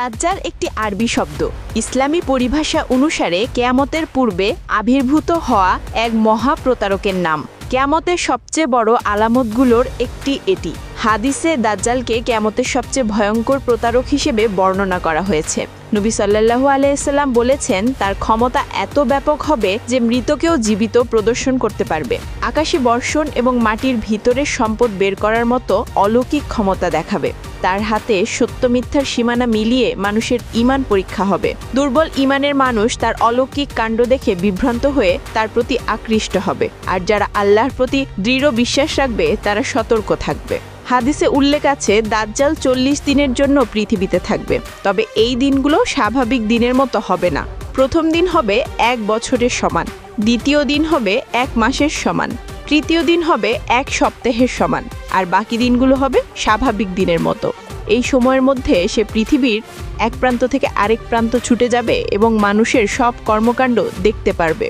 দাজ্জাল একটি আরবি শব্দ। ইসলামী পরিভাষা অনুসারে কিয়ামতের পূর্বে আবির্ভূত হওয়া এক মহা প্রতারকের নাম। কিয়ামতের সবচেয়ে বড় আলামতগুলোর একটি এটি। হাদিসে দাজ্জালকে কিয়ামতের সবচেয়ে ভয়ঙ্কর প্রতারক হিসেবে বর্ণনা করা হয়েছে। নবী সাল্লাল্লাহু আলাইহি সাল্লাম বলেছেন, তার ক্ষমতা এত ব্যাপক হবে যে মৃতকেও জীবিত প্রদর্শন করতে পারবে। আকাশী বর্ষণ এবং মাটির ভিতরের সম্পদ বের করার মতো অলৌকিক ক্ষমতা দেখাবে। তার হাতে সত্য মিথ্যার সীমানা মিলিয়ে মানুষের ঈমান পরীক্ষা হবে। দুর্বল ঈমানের মানুষ তার অলৌকিক কাণ্ড দেখে বিভ্রান্ত হয়ে তার প্রতি আকৃষ্ট হবে, আর যারা আল্লাহর প্রতি দৃঢ় বিশ্বাস রাখবে তারা সতর্ক থাকবে। হাদিসে উল্লেখ আছে, দাজ্জাল 40 দিনের জন্য পৃথিবীতে থাকবে, তবে এই দিনগুলো স্বাভাবিক দিনের মতো হবে না। প্রথম দিন হবে 1 বছরের সমান, দ্বিতীয় দিন হবে 1 মাসের সমান, তৃতীয় দিন হবে 1 সপ্তাহের সমান, আর বাকি দিনগুলো হবে স্বাভাবিক দিনের মতো। এই সময়ের মধ্যে সে পৃথিবীর এক প্রান্ত থেকে আরেক প্রান্ত ছুটে যাবে এবং মানুষের সব কর্মকাণ্ড দেখতে পারবে।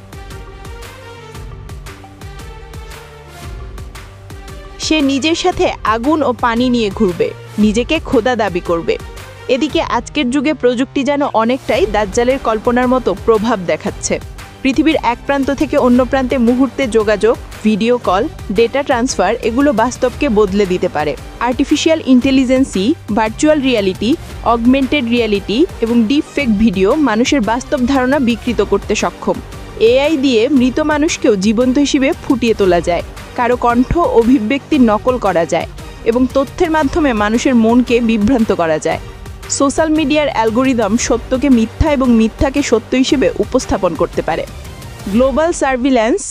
সে নিজের সাথে আগুন ও পানি নিয়ে ঘুরবে, নিজেকে খোদা দাবি করবে। এদিকে আজকের যুগে প্রযুক্তি যেন অনেকটাই দাজ্জালের কল্পনার মতো প্রভাব দেখাচ্ছে। পৃথিবীর এক প্রান্ত থেকে অন্য প্রান্তে মুহূর্তে যোগাযোগ, ভিডিও কল, ডেটা ট্রান্সফার এগুলো বাস্তবকে বদলে দিতে পারে। Artificial ইন্টেলিজেন্সি, virtual reality, augmented reality এবং ডিপ ফেক ভিডিও মানুষের বাস্তব ধারণা বিকৃত করতে সক্ষম। এআই দিয়ে মৃত মানুষকেও জীবন্ত হিসেবে ফুটিয়ে তোলা যায়, কারো কণ্ঠ অভিব্যক্তির নকল করা যায় এবং তথ্যের মাধ্যমে মানুষের মনকে বিভ্রান্ত করা যায়। সোশ্যাল মিডিয়ার অ্যালগোরিদম সত্যকে মিথ্যা এবং মিথ্যাকে সত্য হিসেবে উপস্থাপন করতে পারে। গ্লোবাল সার্ভিল্যান্স,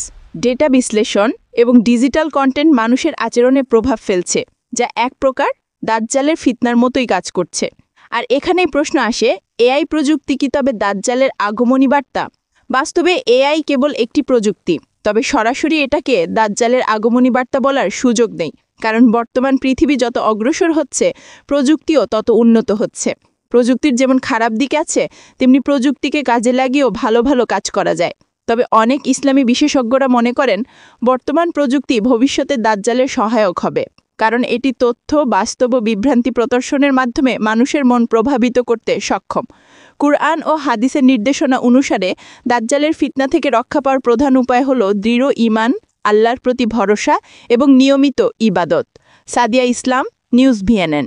ডেটা বিশ্লেষণ এবং ডিজিটাল কন্টেন্ট মানুষের আচরণে প্রভাব ফেলছে, যা এক প্রকার দাজ্জালের ফিতনার মতোই কাজ করছে। আর এখানেই প্রশ্ন আসে, এআই প্রযুক্তি কি তবে দাজ্জালের আগমনী বার্তা? বাস্তবে এআই কেবল একটি প্রযুক্তি, তবে সরাসরি এটাকে দাজ্জালের আগমনী বার্তা বলার সুযোগ নেই, কারণ বর্তমান পৃথিবী যত অগ্রসর হচ্ছে প্রযুক্তিও তত উন্নত হচ্ছে। প্রযুক্তির যেমন খারাপ দিক আছে, তেমনি প্রযুক্তিকে কাজে লাগিয়েও ভালো ভালো কাজ করা যায়। তবে অনেক ইসলামী বিশেষজ্ঞরা মনে করেন, বর্তমান প্রযুক্তি ভবিষ্যতে দাজ্জালের সহায়ক হবে, কারণ এটি তথ্য, বাস্তব ও বিভ্রান্তি প্রদর্শনের মাধ্যমে মানুষের মন প্রভাবিত করতে সক্ষম। কুরআন ও হাদিসের নির্দেশনা অনুসারে দাজ্জালের ফিতনা থেকে রক্ষা পাওয়ার প্রধান উপায় হল দৃঢ় ঈমান, আল্লাহর প্রতি ভরসা এবং নিয়মিত ইবাদত। সাদিয়া ইসলাম, নিউজ ভিএনএন।